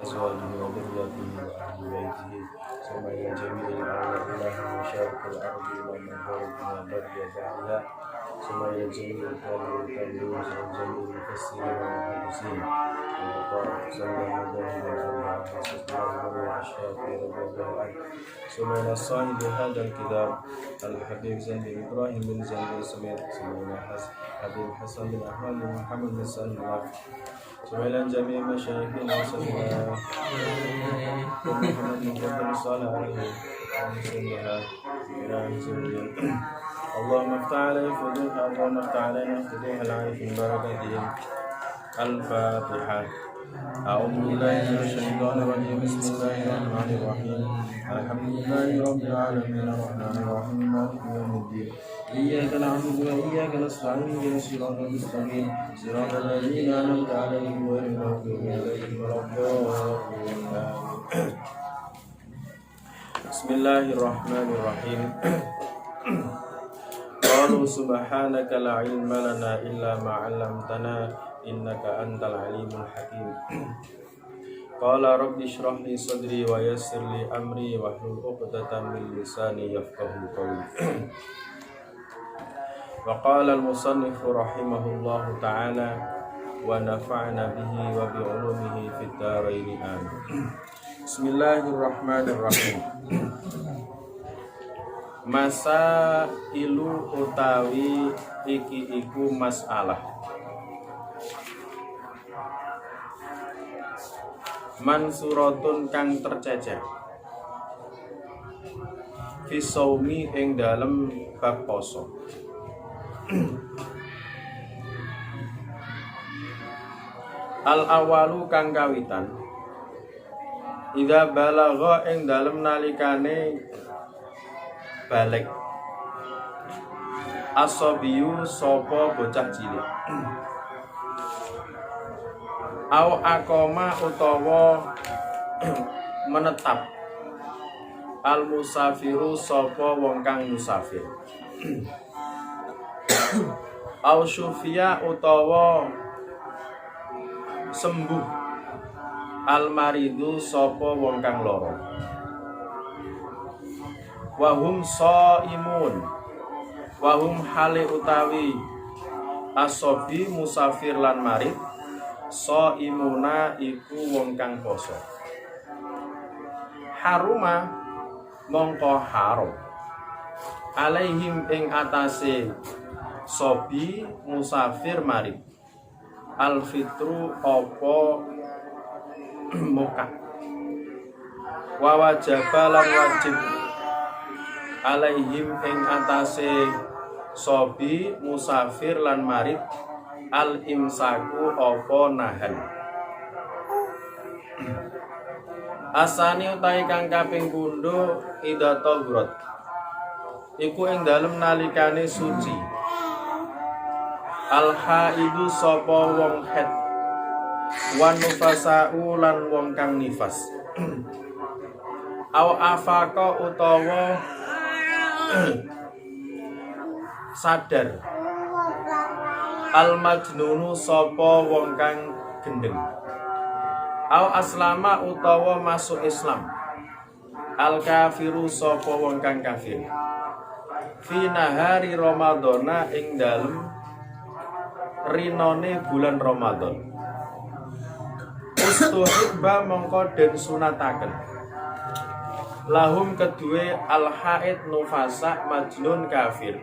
أزواجه وذريته وأهل بيته ثم إلى جميع الأرواح من مشارق الأرض إلى مغاربها بر بحرها ثم إلى جميع التابعين وجميع المفسرين والمحدثين والفقهاء صلى الله عليه وسلم والشافعي رضي الله عنه ثم إلى صاحب هذا الكتاب الحبيب زين بن إبراهيم بن زين بن سمير ثم إلى حبيب حسن بن أحمد بن محمد بن سلمة ثم إلى جميع مشايخنا وسلم محمد بن جبل صالح عليه وسلم اللهم افتح علينا فتوح العارفين بركاتهم الفاتحة. أعوذ بالله من الشيطان الرجيم بسم الله الرحمن الرحيم الحمد لله رب العالمين الرحمن الرحيم مالك يوم الدين إياك نعبد وإياك نستعين اهدنا الصراط المستقيم صراط الذين أنعمت عليهم غير المغضوب عليهم ولا الضالين. بسم الله الرحمن الرحيم قالوا سبحانك لا علم لنا إلا ما علمتنا إنك أنت العليم الحكيم. قال رب اشرح لي صدري ويسر لي أمري واحلل عقدة من لساني يفقهوا قولي. وقال المصنف رحمه الله تعالى ونفعنا به وبعلومه في الدارين آمين. بسم الله الرحمن الرحيم. Masa ilu utawi iki iku masalah mansuratun kang tercecer fi shaumi ing dalem bab poso. Al awalu kang kawitan idza balagha ing dalem nalikane balik asobiyu sopo bocah cilik au akoma utawa menetap al musafiru sopo wong kang musafir au syufia utawa sembuh al maridu sopo wong kang loro wahum shaimun wahum hale utawi asobi musafir lan marid shaimuna iku wong kang poso haruma mongko haram alaihim ing atase sobi musafir marid alfitru opo muka wawajaba lan wajib alaihim ing atase sobi musafir lan marid al imsaku opo nahan asani utai kang kaping pundho ida tawrat iku ing dalem nalikane suci al haidu sapa wong haid wan nufasau lan wong kang nifas aw afaka utawa sadar al majnunu sapa wong kang gendeng au aslama utawa masuk Islam al kafiru sapa wong kang kafir fi nahari ramadhana ing dalem rinone bulan Ramadan ustuhibba mongko den sunataken lahum kedue al haid nufasa majnun kafir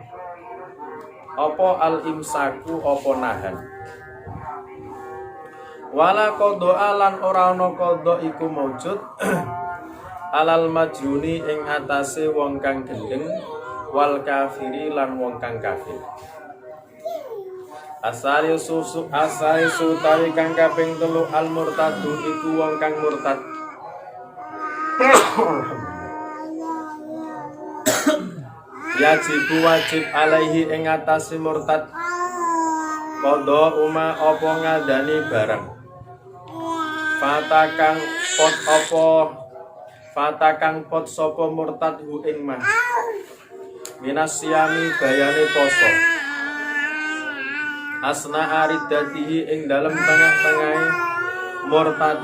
apa al imsaku apa nahan wala qada lan ora ana qada iku maujud alal majnuni ing atase wong kang gendeng wal kafiri lan wong kang kafir asari sutawi kang kaping 3 al murtadu iku wong kang murtad yajibu wajib alaihi ing atase murtad qada uma apa ngadani barang fatakang pot sapa murtad hu ing mah minas siyami bayane poso asna aridatihi ing dalem tengah-tengahe murtad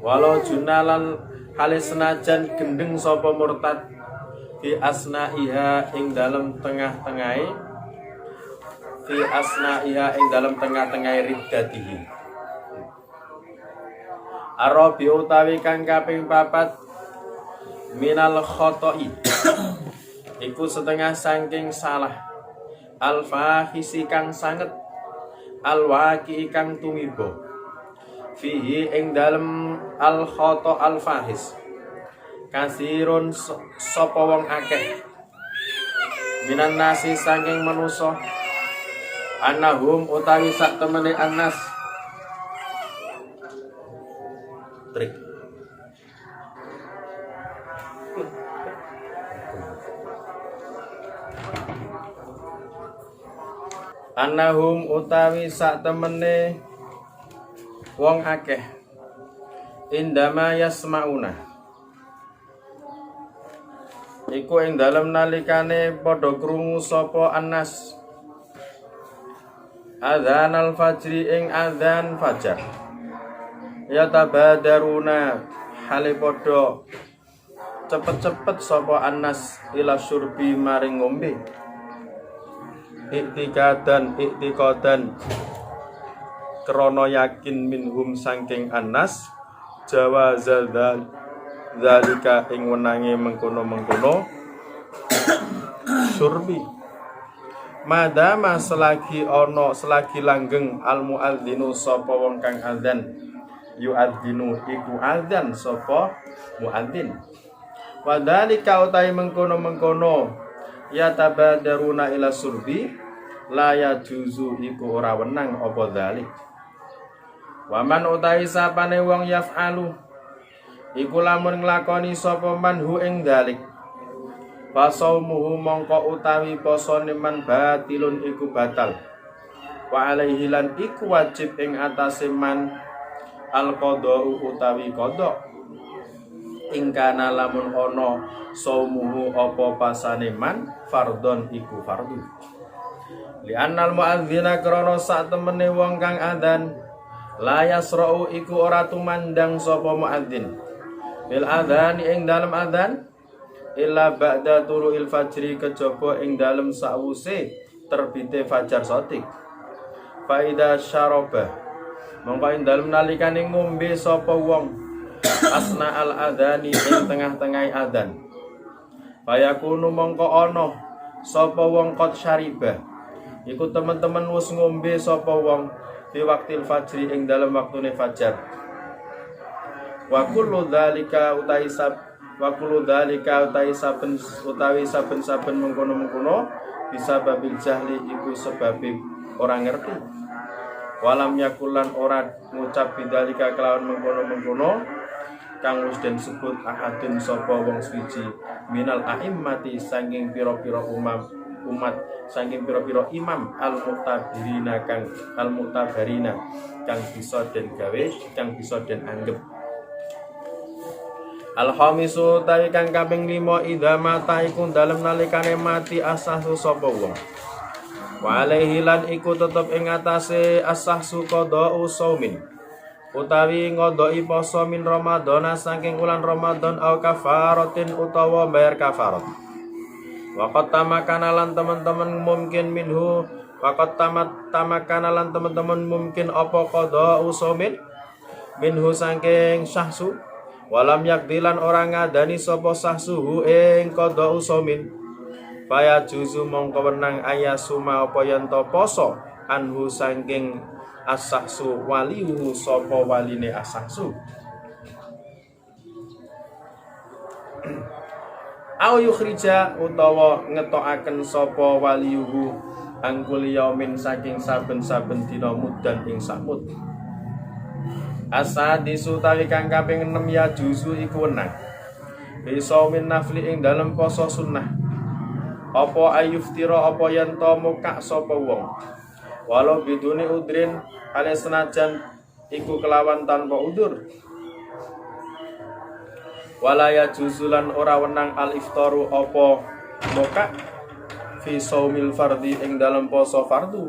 walau junalan halis senajan gendeng sapa murtad fi asnaiha ing dalam tengah-tengahe riddatihi. Arabi utawi kang kaping 4 minal khoto'i iku setengah saking salah al-fahisi kang sanget al-waqi kang tumiba fihi ing dalem al-khoto al-fahis kasirun sapa wong akeh minan nasi saking manusa annahum utawi sak temene annas trik annahum utawi sak temene wong akeh indama yasmauna iku ing dalem nalikane padha krungu sapa annas adzan al-fajri ing adzan fajar ya tabadaruna hale padha cepet-cepet sapa annas ila syurbi maring ngombe iktikadan krana yakin minhum saking annas jawazal zalika ing wenange mengkono-mengkono syurbi madama selagi langgeng al muadzinu sapa wong kang azan yuadzinu iku azan sapa muadzin wadhalika utai mengkono-mengkono ya tabadaruna ila surbi la yajuzu iku ora wenang apa dzalik waman utai sapane wong yaf'alu iku lamun nglakoni sapa manhu ing dzalik fasaumuhu mongko utawi posone man batilun iku batal wa alaihi lan iku wajib ing atase man al-qada'u utawi qada ing kana lamun ana saumuhu apa pasane man fardhon iku fardhu li annal muadzina krana sak temene wong kang adzan la yasra'u iku ora tumandang sapa muadzin bil adzan ing dalem adzan illa ba'da tulu'il fajri kejaba ing dalem sawuse terbite fajar sotik faida syaraba mongko ing dalem nalikane ngombe sapa wong asna al adzani ing tengah-tengah adzan bayakunu mongko ana sapa wong qad syariba iku teman-teman wis ngombe sapa wong fi waqtil fajri ing dalem waktune fajar wa kullu dzalika utai saben-saben mengkono-mengkono bisa babil jahli iku sebabe orang ngerti walam yakulan ora ngucap bidzalika kelawan mengkono-mengkono kang wis den sebut ahadun sapa wong suci minal a'immati saking pira-pira umat saking pira-pira imam al-mu'tabarina kang bisa den gawe kang bisa den anggap al-khamisu tawi kang kaping 5 idza mata iku dalem nalikane mati asahsu sapa wong wa alaihi lan iku tetep ing atase asahsu qada'u saumin utawi ngodoi poso min Ramadan saking ulan Ramadan au kafaratin utawa bayar kafarat waqat tamakanalan teman-teman mungkin minhu waqat tamakanalan teman-teman mungkin apa qada'u saumin minhu saking sahsu walam yakdilan orang ngadani sapa sahsuhu ing qada usumin faya juzu mongko wenang ayasuma apa yen to poso anhu saking as-sahsu walihu sapa waline as-sahsu au yukhrija utawa ngetokaken sapa walihu angkul yaumin saking saben-saben dina mudan ing samud asadisu tawi kang kaping 6 ya juzu iku wenang bisa min nafli ing dalem poso sunnah apa ayuftira apa yen to muka sapa wong walau biduni udrin ale senajan iku kelawan tanpa udur wala ya juzulan ora wenang al iftaru apa muka fi saumil fardhi ing dalem poso fardu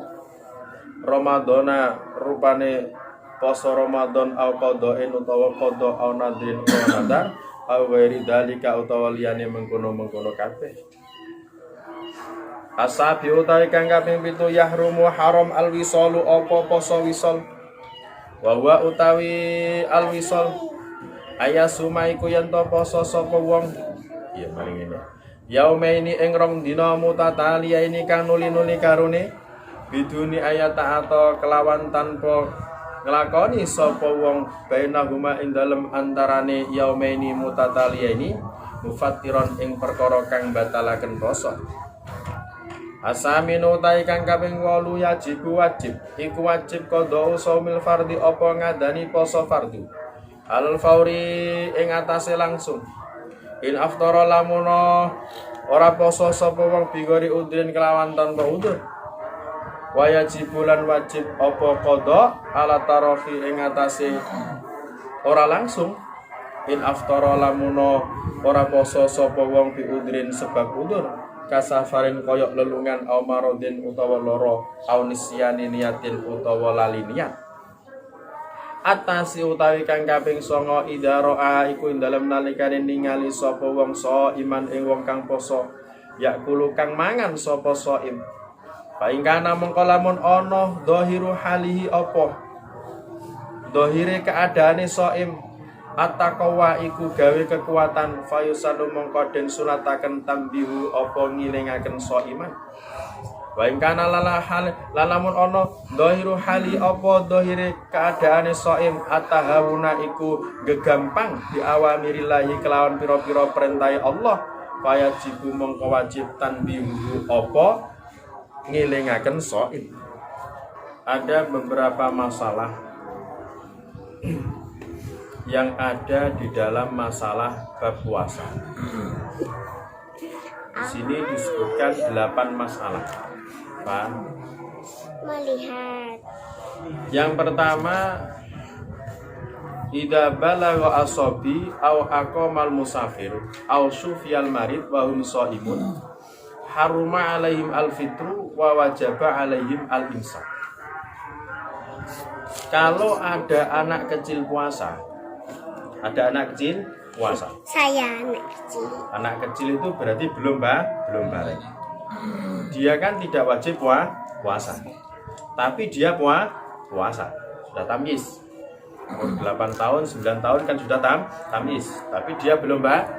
Ramadana rupane poso Ramadan au qadain utawa qada au nadrin utawa nadar au ghairi dalika utawa liyane mengkono-mengkono kabeh. Asabi utawi kang kaping 7 yahrumu haram alwisalu apa poso wisal. Wa huwa utawi alwisal ayasuma iku yen to poso sapa wong. Ya mari ngene. Yaumaini ing rong dina mutataliyaini kang nuli-nuli karone biduni ayat atau kelawan tanpa nglakoni sapa wong bainahuma ing dalem antarane yaumaini mutataliyaini mufattiron ing perkara kang batalaken poso. Asaminu utai kang kaping 8 wajib iku wajib qada shaumil fardhi apa ngadani poso fardu al fauri ing atase langsung in aftara lamuno ora poso sapa wong bigori udrin kelawan tanpa udzur wajibulan wajib apa qada ala tarafi ing atase ora langsung in aftara lamuno ora poso sapa wong bi udrin sebab udzur kasafarin koyok lelungan au marodin utawa loro au nisyani niyatin utawa lali niat. Atasi utawi kang kaping 9 idharoa iku ing dalem nalikane ningali sapa wong iman ing wong kang poso yakulu kang mangan sapa shaim. Paingkana mengko lamun ana dhahiru halihi apa dhahire keadaane shaim At-taqwa iku gawe kekuatan fayusanu mongko den sunataken tambihu apa ngilingaken iman. Wa ing kana lalamun ana dhahiru hali apa dhahire keadaane shaim atahawuna iku gegampang di awamirillahi kelawan pira-pira perintah Allah wajibu mongko wajib tanbihu apa ngilingaken shaim. Ada beberapa masalah yang ada di dalam masalah bab puasa. Di sini disebutkan 8 masalah. Pak. Melihat. Yang pertama, idza balagha asabi au aqamal musafir au sufyal marid wa hum shaimun haruma alaihim alfitru wa wajaba alaihim al-imsak. Kalau ada anak kecil puasa, ada anak kecil puasa. Saya anak kecil. Anak kecil itu berarti belum balik. Dia kan tidak wajib puasa. Tapi dia puasa. Sudah tamyiz. Umur 8 tahun, 9 tahun kan sudah tamyiz. Tapi dia belum balik.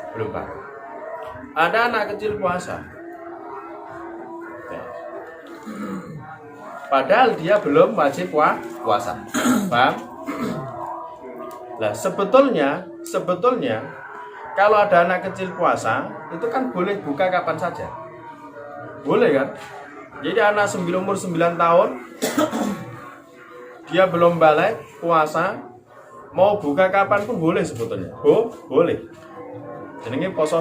Ada anak kecil puasa. Padahal dia belum wajib puasa. Paham? Lah sebetulnya kalau ada anak kecil puasa itu kan boleh buka kapan saja. Boleh kan? Jadi anak umur 9 tahun dia belum balik puasa, mau buka kapan pun boleh sebetulnya. Boleh. Jenenge poso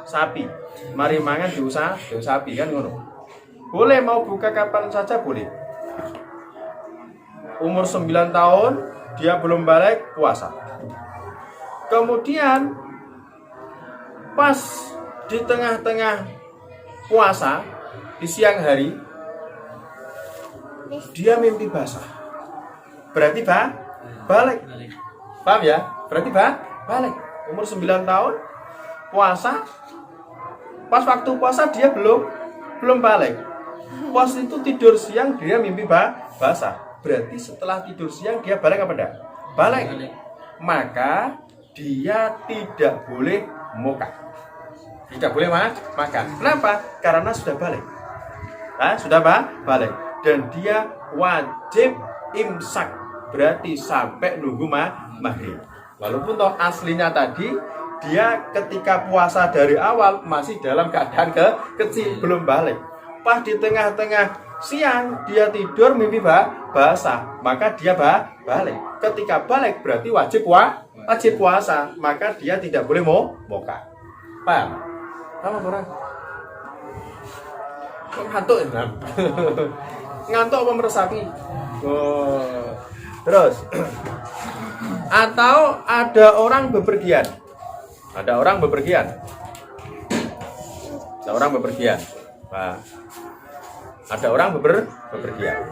sapi. Mari mangan diusah sapi kan ngono. Boleh mau buka kapan saja boleh. Umur 9 tahun dia belum balik puasa. Kemudian pas di tengah-tengah puasa di siang hari dia mimpi basah. Berarti balik. Paham ya? Berarti balik. Umur 9 tahun puasa. Pas waktu puasa dia belum balik. Pas itu tidur siang dia mimpi basah. Berarti setelah tidur siang dia balik apa enggak? Balik. Maka dia tidak boleh moka. Tidak boleh makan. Kenapa? Karena sudah balik. Sudah balik. Dan dia wajib imsak. Berarti sampai nunggu maghrib. Walaupun toh aslinya tadi dia ketika puasa dari awal masih dalam keadaan kecil, belum balik. Pas di tengah-tengah siang dia tidur mimpi basah, maka dia balik. Ketika balik berarti wajib puasa, maka dia tidak boleh moka. Paham? Paham orang? Ngantuk ya? Ngantuk apa meresapi? Terus atau ada orang bepergian. Nah, Ada orang bepergian.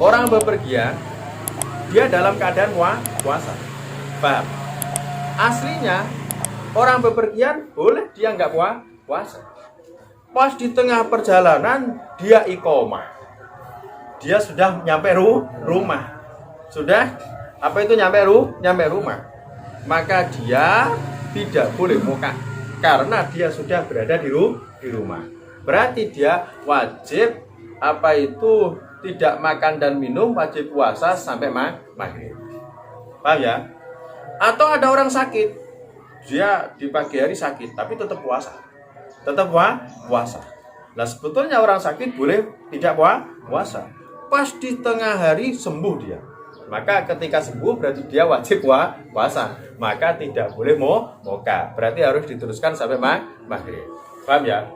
Orang bepergian dia dalam keadaan puasa. Paham? Aslinya orang bepergian boleh dia nggak puasa. Pas di tengah perjalanan dia iqomah. Dia sudah nyampe rumah. Sudah apa itu nyampe rumah. Maka dia tidak boleh muka karena dia sudah berada di rumah. Berarti dia wajib apa itu tidak makan dan minum, wajib puasa sampai maghrib. Paham ya? Atau ada orang sakit, dia di pagi hari sakit tapi tetap puasa. Tetap puasa. Nah sebetulnya orang sakit boleh tidak puasa. Pas di tengah hari sembuh dia. Maka ketika sembuh berarti dia wajib puasa. Maka tidak boleh moka. Berarti harus diteruskan sampai maghrib. Paham ya?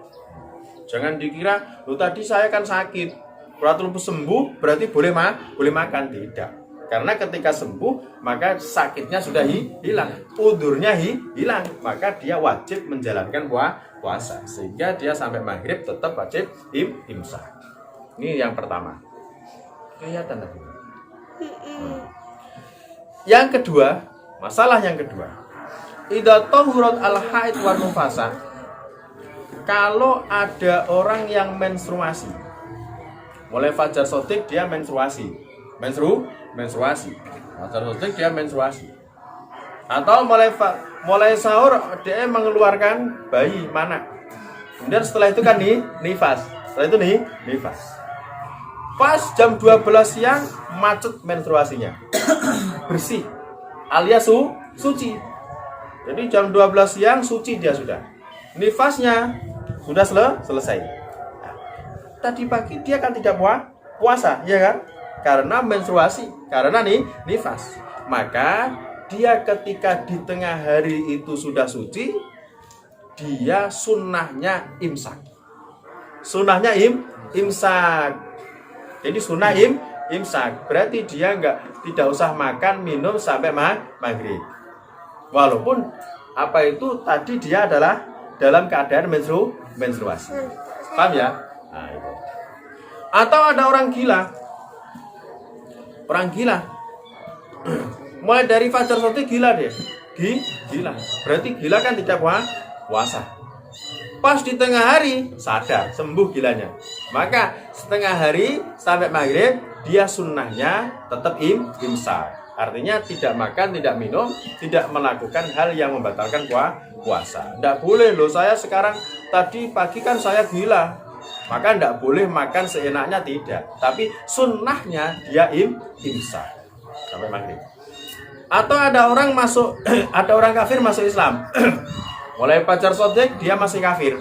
Jangan dikira, tadi saya kan sakit, berarti sembuh berarti boleh makan. Tidak. Karena ketika sembuh maka sakitnya sudah hilang, udurnya hilang, maka dia wajib menjalankan puasa. Sehingga dia sampai maghrib tetap wajib imsak. Ini yang pertama. Kelihatan tadi. Yang kedua, masalah yang kedua. Idza tahurat al-haid wan nufasa. Kalau ada orang yang menstruasi, mulai fajar sodik dia menstruasi. Fajar sodik dia menstruasi. Atau mulai sahur dia mengeluarkan bayi mana. Kemudian setelah itu kan nifas. Setelah itu nifas. Pas jam 12 siang macet menstruasinya. Bersih alias suci. Jadi jam 12 siang suci dia sudah. Nifasnya sudah selesai. Nah, tadi pagi dia kan tidak puasa, ya kan? Karena menstruasi, karena nifas. Maka dia ketika di tengah hari itu sudah suci, dia sunnahnya imsak. Sunnahnya imsak. Jadi sunnah imsak. Berarti dia tidak usah makan minum sampai maghrib. Walaupun apa itu tadi dia adalah dalam keadaan menstruasi. Paham ya? Nah, itu. Atau ada orang gila. Orang gila. Mulai dari fajar sotik gila dia. Gila. Berarti gila kan tidak puasa. Pas di tengah hari sadar, sembuh gilanya. Maka setengah hari sampai maghrib dia sunnahnya tetap imsak. Artinya tidak makan, tidak minum, tidak melakukan hal yang membatalkan puasa. Tidak boleh loh, saya sekarang tadi pagi kan saya gila, maka tidak boleh makan seenaknya, tidak. Tapi sunnahnya dia imsak sampai maghrib. Atau ada orang masuk, ada orang kafir masuk Islam. Mulai fajar sodik dia masih kafir.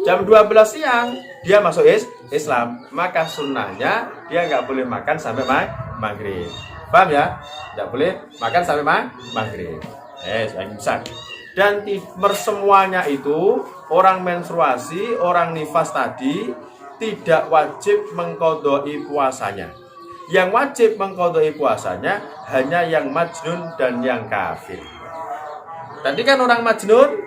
Jam 12 siang dia masuk Islam, maka sunnahnya dia nggak boleh makan sampai maghrib. Paham ya? Tidak boleh makan sampai maghrib. Imsak. Dan semuanya itu orang menstruasi, orang nifas tadi tidak wajib mengqadai puasanya. Yang wajib mengqadai puasanya hanya yang majnun dan yang kafir. Tadi kan orang majnun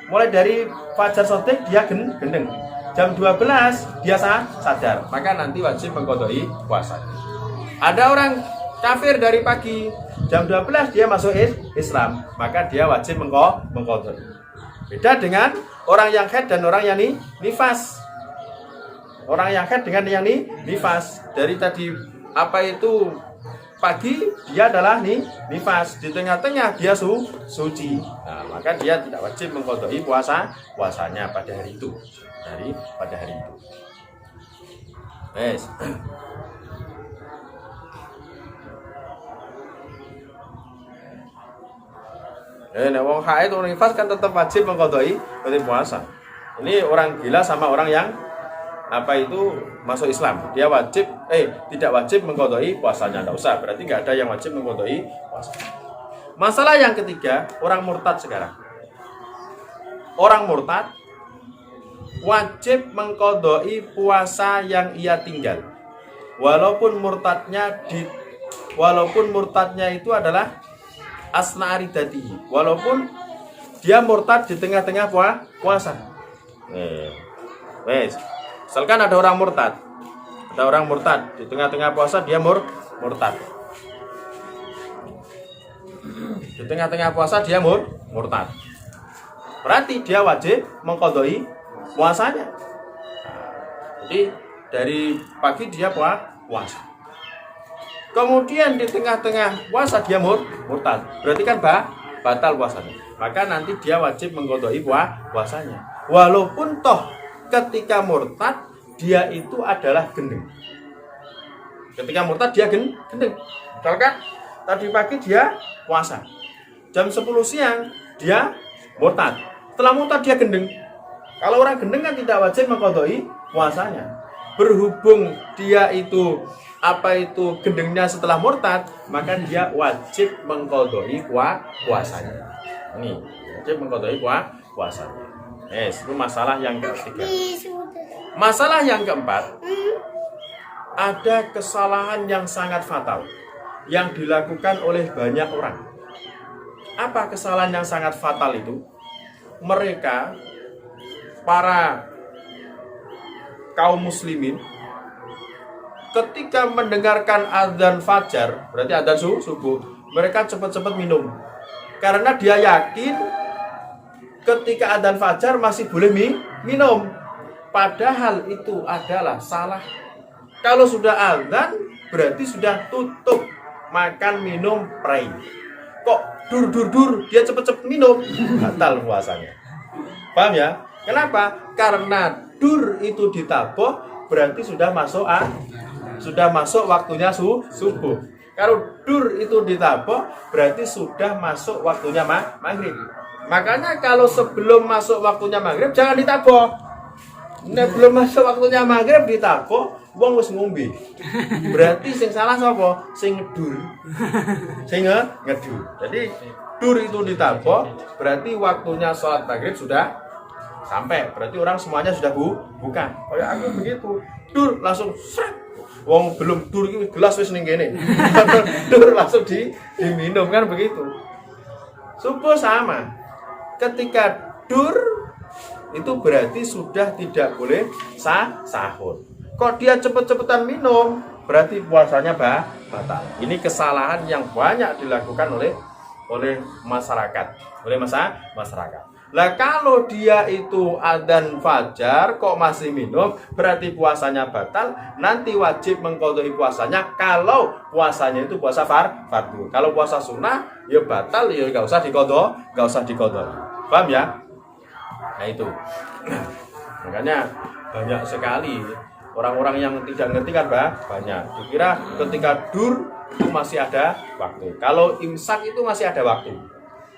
mulai dari fajar sotik dia gendeng. Jam 12 dia sadar, maka nanti wajib mengqadai puasanya. Ada orang kafir dari pagi, jam 12 dia masuk Islam, maka dia wajib mengqadai. Beda dengan orang yang haid dan orang yang nifas. Orang yang haid dengan yang nifas. Dari tadi apa itu pagi dia adalah nifas, di tengah-tengah dia suci. Nah, maka dia tidak wajib mengqadai puasanya pada hari itu. Pada hari itu. Wong haid orang nifas kan tetap wajib mengqadai puasa. Ini orang gila sama orang yang apa itu masuk Islam. Dia wajib tidak wajib mengqadai puasanya, enggak usah. Berarti enggak ada yang wajib mengqadai puasa. Masalah yang ketiga, orang murtad sekarang. Orang murtad wajib mengqadai puasa yang ia tinggal. Walaupun murtadnya itu adalah asna aridatihi, walaupun dia murtad di tengah-tengah puasa. Misalkan ada orang murtad. Ada orang murtad di tengah-tengah puasa dia murtad. Di tengah-tengah puasa dia murtad. Berarti dia wajib mengqadai puasanya. Jadi dari pagi dia puasa. Kemudian di tengah-tengah puasa dia murtad. Berarti kan batal puasanya. Maka nanti dia wajib mengqadai puasanya. Walaupun toh ketika murtad dia itu adalah gendeng. Ketika murtad dia gendeng. Misalkan tadi pagi dia puasa. Jam 10 siang dia murtad. Setelah murtad dia gendeng. Kalau orang gendeng kan tidak wajib mengqadai puasanya. Berhubung dia itu gendengnya setelah murtad, maka dia wajib mengqadai puasanya. Ini wajib mengqadai puasanya. Itu masalah yang ketiga. Masalah yang keempat, ada kesalahan yang sangat fatal yang dilakukan oleh banyak orang. Apa kesalahan yang sangat fatal itu? Mereka, para kaum muslimin, ketika mendengarkan azan fajar, berarti azan subuh, mereka cepat-cepat minum. Karena dia yakin ketika azan fajar masih boleh minum. Padahal itu adalah salah. Kalau sudah azan berarti sudah tutup makan minum pray. Kok dur dia cepet-cepet minum, batal puasanya. Paham ya? Kenapa? Karena dur itu ditabuh berarti sudah masuk waktunya subuh. Kalau dur itu ditabuh berarti sudah masuk waktunya maghrib. Makanya kalau sebelum masuk waktunya maghrib jangan ditabuh. Nah, belum masuk waktunya maghrib ditabuh, wong wis ngombe. Berarti sing salah sapa? Sing ngedur. Sing ngedur. Jadi dur itu ditabuh, berarti waktunya sholat maghrib sudah sampai. Berarti orang semuanya sudah buka. Kayak aku begitu. Dur langsung sret. Wong belum dur iki gelas wis ning kene. Dur langsung diminum kan begitu. Subuh sama. Ketika dur itu berarti sudah tidak boleh sahur. Kok dia cepet-cepetan minum, berarti puasanya batal. Ini kesalahan yang banyak dilakukan oleh masyarakat. Lah kalau dia itu adzan fajar kok masih minum, berarti puasanya batal. Nanti wajib mengqadai puasanya kalau puasanya itu puasa fardu. Kalau puasa sunnah ya batal, ya enggak usah diqadha. Paham ya? Nah itu. Makanya banyak sekali orang-orang yang tidak ngerti kan banyak. Dikira ketika dur itu masih ada waktu. Kalau imsak itu masih ada waktu.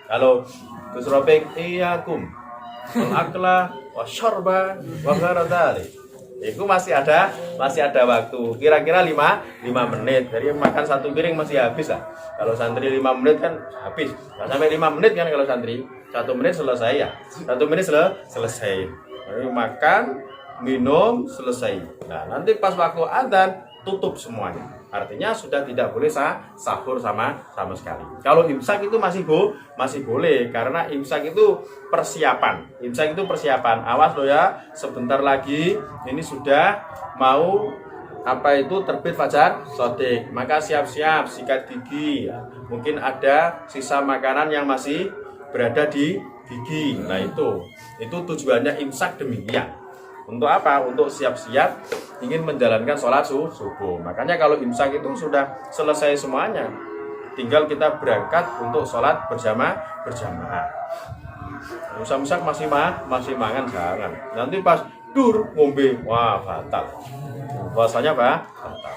Kalau Gus Ropek iyakum al-akla wa syarba wa gharadali. Itu masih ada waktu. Kira-kira 5 menit. Jadi makan satu piring masih habis lah. Kalau santri 5 menit kan habis. Nggak sampai 5 menit kan kalau santri. 1 menit selesai ya. 1 menit selesai. Lalu makan, minum, selesai. Nah, nanti pas waktu adzan tutup semuanya. Artinya sudah tidak boleh sahur sama sekali. Kalau imsak itu masih boleh karena imsak itu persiapan. Awas loh ya, sebentar lagi ini sudah mau terbit fajar shadiq. Maka siap-siap sikat gigi. Mungkin ada sisa makanan yang masih berada di gigi. Nah itu tujuannya imsak demikian. Untuk apa? Untuk siap-siap ingin menjalankan sholat subuh. Makanya kalau imsak itu sudah selesai semuanya, tinggal kita berangkat untuk sholat berjamaah. Imsak masih mangan jangan. Nanti pas dur ngombe, wah batal. Puasanya batal.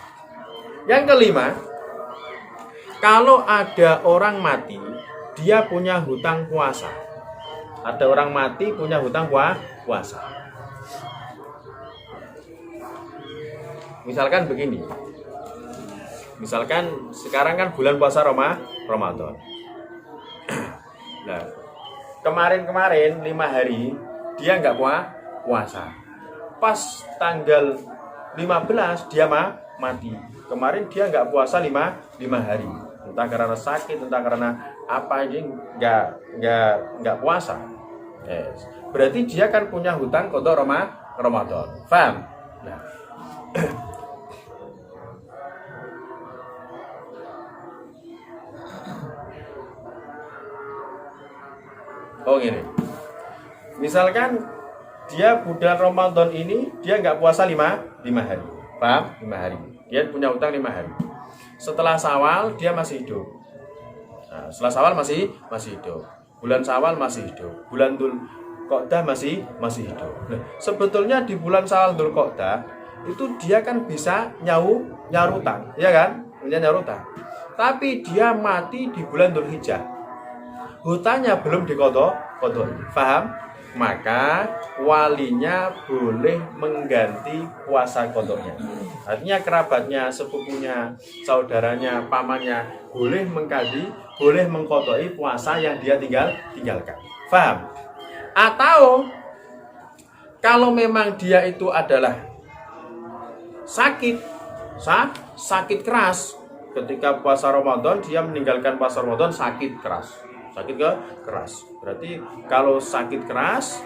Yang kelima, kalau ada orang mati, dia punya hutang puasa. Ada orang mati punya hutang puasa. Misalkan begini. Misalkan sekarang kan bulan puasa Ramadan. Nah, kemarin 5 hari dia nggak puasa. Pas tanggal 15 dia mati. Kemarin dia nggak puasa 5 hari. Entah karena sakit, entah karena apa aja nggak puasa. Berarti dia kan punya hutang qadha Ramadan. Paham? Nah, oh gini. Misalkan dia bulan Ramadan ini dia nggak puasa 5 hari. Paham? 5 hari. Dia punya utang 5 hari. Setelah Syawal dia masih hidup. Nah, setelah Syawal masih hidup. Bulan Syawal masih hidup. Bulan Dzulqa'dah masih hidup. Nah, sebetulnya di bulan Syawal Dzulqa'dah itu dia kan bisa nyaur utang, ya kan? Punya nyaur utang. Tapi dia mati di bulan Dzulhijjah. Hutangnya belum dikodok. Paham? Maka walinya boleh mengganti puasa kodoknya. Artinya kerabatnya, sepupunya, saudaranya, pamannya boleh mengkodoi puasa yang dia tinggalkan. Paham? Atau kalau memang dia itu adalah sakit keras, ketika puasa Ramadan dia meninggalkan puasa Ramadan sakit keras. Berarti kalau sakit keras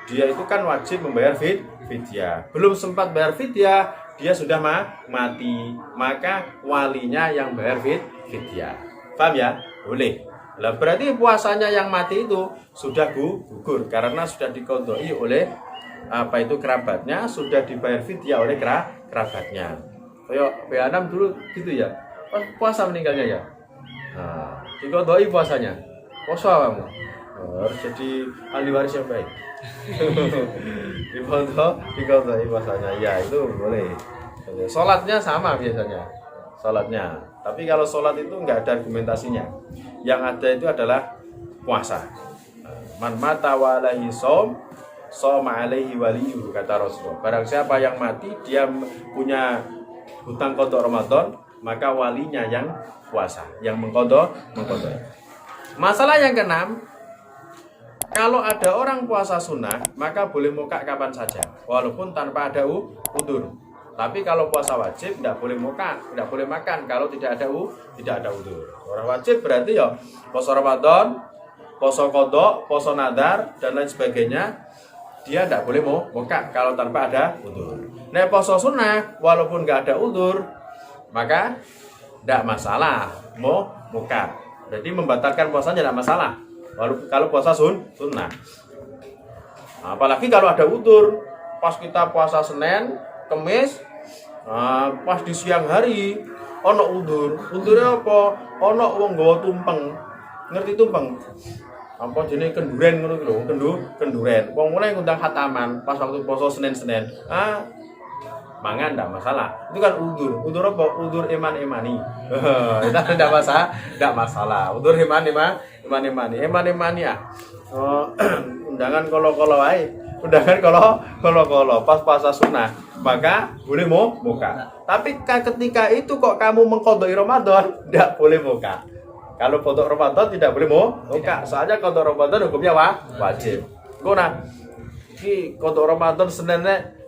dia itu kan wajib membayar fidyah. Belum sempat bayar fidyah, dia sudah mati, maka walinya yang bayar fidyah. Paham ya? Boleh. Lah berarti puasanya yang mati itu sudah gugur karena sudah dikodoi oleh kerabatnya, sudah dibayar fidyah oleh kerabatnya. Kayak P6 dulu gitu ya. Puasa meninggalnya ya. Nah, dikodoi puasanya. Puasa kamu harus jadi ahli waris yang baik. Dikodoi puasanya, ya itu boleh. Sholatnya sama biasanya, tapi kalau sholat itu nggak ada argumentasinya. Yang ada itu adalah puasa. Man mata wa alaihi shaum shoma alaihi waliyuhu, kata Rasulullah. Barang siapa yang mati dia punya hutang qada Ramadan, maka walinya yang puasa, yang mengqada. Masalah yang keenam, kalau ada orang puasa sunnah, maka boleh muka kapan saja, walaupun tanpa ada udzur. Tapi kalau puasa wajib, tidak boleh muka, tidak boleh makan kalau tidak ada udzur. Orang wajib berarti ya puasa Ramadan, puasa qada, puasa nadar dan lain sebagainya, dia tidak boleh muka kalau tanpa ada udzur. Nah, puasa sunnah, walaupun nggak ada udzur, maka tidak masalah mau muka. Jadi membatalkan puasanya tidak masalah. Kalau puasa sunnah. Apalagi kalau ada udzur, pas kita puasa Senin, Kemis, pas di siang hari, ono udzur. Udzurnya apa? Ono wong nggawa tumpeng. Ngerti tumpeng? Apa jenenge kenduren ngono ki lho, kenduren. Wong mulai ngundang khataman pas waktu puasa Senin. Mangan enggak masalah. Itu kan udzur. Udzur apa? Udzur imani. Itu enggak masalah. Udzur imani ya. Undangan kolo-kolo wae. Undangan kolo-kolo pas puasa sunnah, maka boleh muka. Tapi ketika itu kok kamu mengqadai Ramadan, enggak boleh muka. Kalau qada Ramadan tidak boleh muka. Soalnya qada Ramadan hukumnya wajib. Kona iki qada Ramadan Senin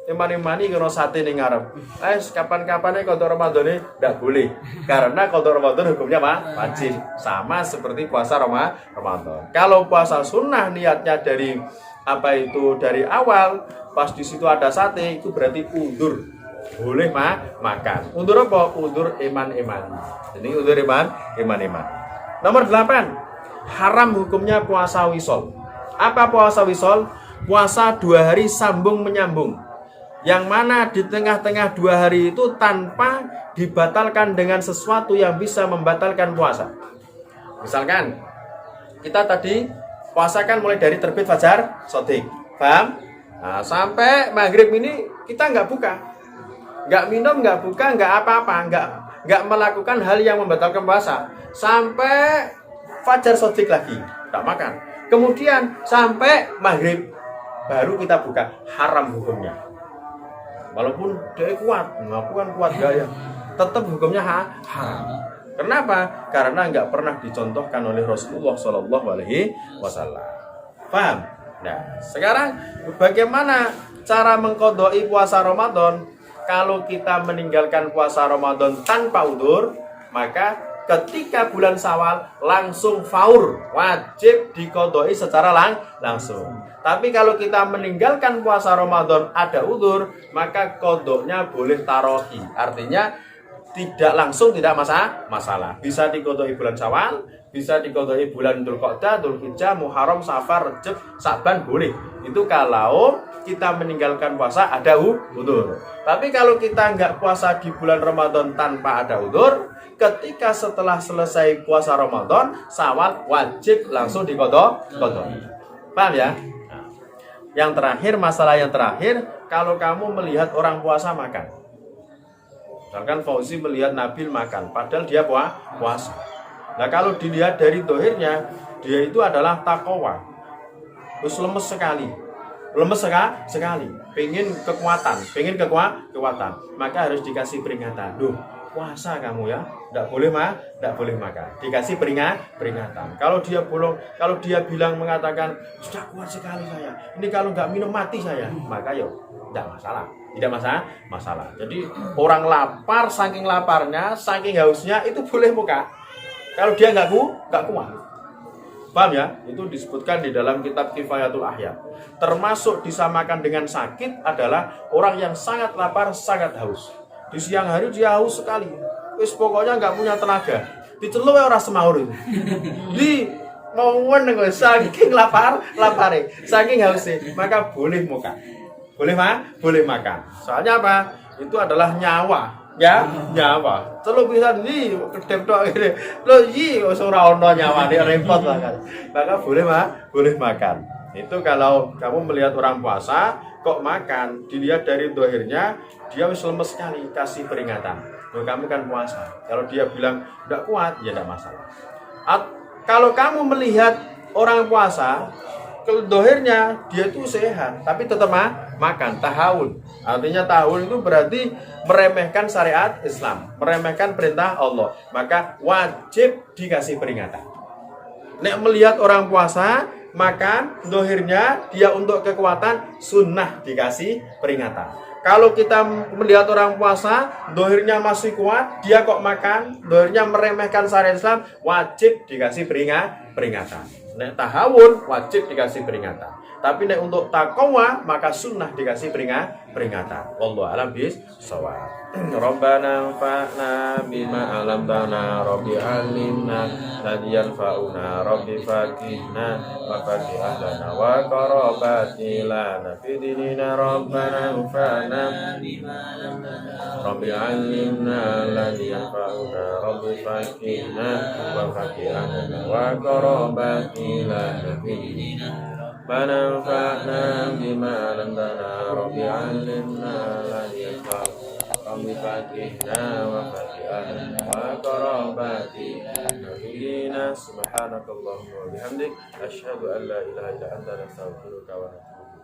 imani kena sate ning ngarep. Kapan-kapane qada Ramadane ndak boleh. Karena qada Ramadan hukumnya wajib. Sama seperti puasa Ramadan. Kalau puasa sunnah niatnya dari dari awal, pas di situ ada sate, itu berarti udzur. Boleh makan. Udzur apa? Udzur iman. Jadi udzur iman. Nomor 8. Haram hukumnya puasa wisol. Apa puasa wisol? Puasa 2 hari sambung menyambung. Yang mana di tengah-tengah 2 hari itu tanpa dibatalkan dengan sesuatu yang bisa membatalkan puasa. Misalkan kita tadi puasa kan mulai dari terbit fajar shadiq, paham? Nah, sampai maghrib ini kita nggak buka, nggak minum, nggak buka, nggak apa-apa, nggak melakukan hal yang membatalkan puasa sampai fajar shadiq lagi, nggak makan. Kemudian sampai maghrib baru kita buka, haram hukumnya. Walaupun dia kuat, ngaku kan kuat gaya, tetap hukumnya haram. Kenapa? Karena nggak pernah dicontohkan oleh Rasulullah SAW. Paham? Nah, sekarang bagaimana cara mengqadai puasa Ramadan? Kalau kita meninggalkan puasa Ramadan tanpa udzur, maka ketika bulan Syawal langsung faur, wajib diqadai secara langsung. Tapi kalau kita meninggalkan puasa Ramadan ada udzur, maka qodoknya boleh tarohi. Artinya tidak langsung tidak masalah. Bisa diqodoi bulan Syawal, bisa diqodoi bulan Dzulqa'dah, Dzulhijjah, Muharram, Safar, Rejab, Sa'ban boleh. Itu kalau kita meninggalkan puasa ada udzur. Tapi kalau kita nggak puasa di bulan Ramadan tanpa ada udzur, ketika setelah selesai puasa Ramadan, Syawal wajib langsung diqodoi. Paham ya? Nah, yang terakhir, masalah yang terakhir, kalau kamu melihat orang puasa makan. Misalkan Fauzi melihat Nabil makan, padahal dia puasa. Nah kalau dilihat dari dohirnya, dia itu adalah takwa. Terus lemes sekali. Pengen kekuatan, maka harus dikasih peringatan. Duh, puasa kamu ya, tidak boleh makan. Dikasih peringatan. Kalau dia bilang mengatakan sudah kuat sekali saya, ini kalau nggak minum mati saya, maka yo tidak masalah. Jadi orang lapar, saking laparnya, saking hausnya itu boleh muka. Kalau dia nggak kuat. Paham ya? Itu disebutkan di dalam kitab Kifayatul Ahya. Termasuk disamakan dengan sakit adalah orang yang sangat lapar, sangat haus. Di siang hari dia haus sekali. Wis pokoknya nggak punya tenaga. Dicelup orang semaur itu. Di mau saking lapare, saking hausnya, maka boleh muka. Boleh makan. Soalnya apa? Itu adalah nyawa. Ya, nyawa. Celup bisa di kedep tok ngene. Lho iki wis ora ana nyawane repot banget. Maka boleh makan. Itu kalau kamu melihat orang puasa kok makan, dilihat dari dohirnya dia wis lemes sekali, kasih peringatan. Loh, kamu kan puasa. Kalau dia bilang enggak kuat, ya enggak masalah. Kalau kamu melihat orang puasa, dohirnya dia itu sehat, tapi tetap makan, tahawun. Artinya tahawun itu berarti meremehkan syariat Islam, meremehkan perintah Allah. Maka wajib dikasih peringatan. Nek melihat orang puasa makan, dohirnya dia untuk kekuatan, sunnah dikasih peringatan. Kalau kita melihat orang puasa, dohirnya masih kuat, dia kok makan, dohirnya meremehkan syariat Islam, wajib dikasih peringatan. Nek tahawun wajib dikasih peringatan. Tapi nek untuk takwa maka sunnah dikasih peringatan. Wallahu a'lam bishawab. Rabbana anfa'na bima 'allamtana rabbi 'allimna hadiyan fa'una rabbi faqihna wa faqih ahlana wa qarabati lana fi dinina rabbana anfa'na bima 'allamtana rabbi 'allimna hadiyan fa'una rabbi faqihna wa faqih ahlana wa qarabati lana fi dinina فنفعنا بما علمتنا رب علمنا الذي ينفعنا رب فقهنا وفقهنا وقراباتي نبينا سبحانك اللهم وبحمدك أشهد أن لا إله إلا أنت نستغفرك ونتوب إليك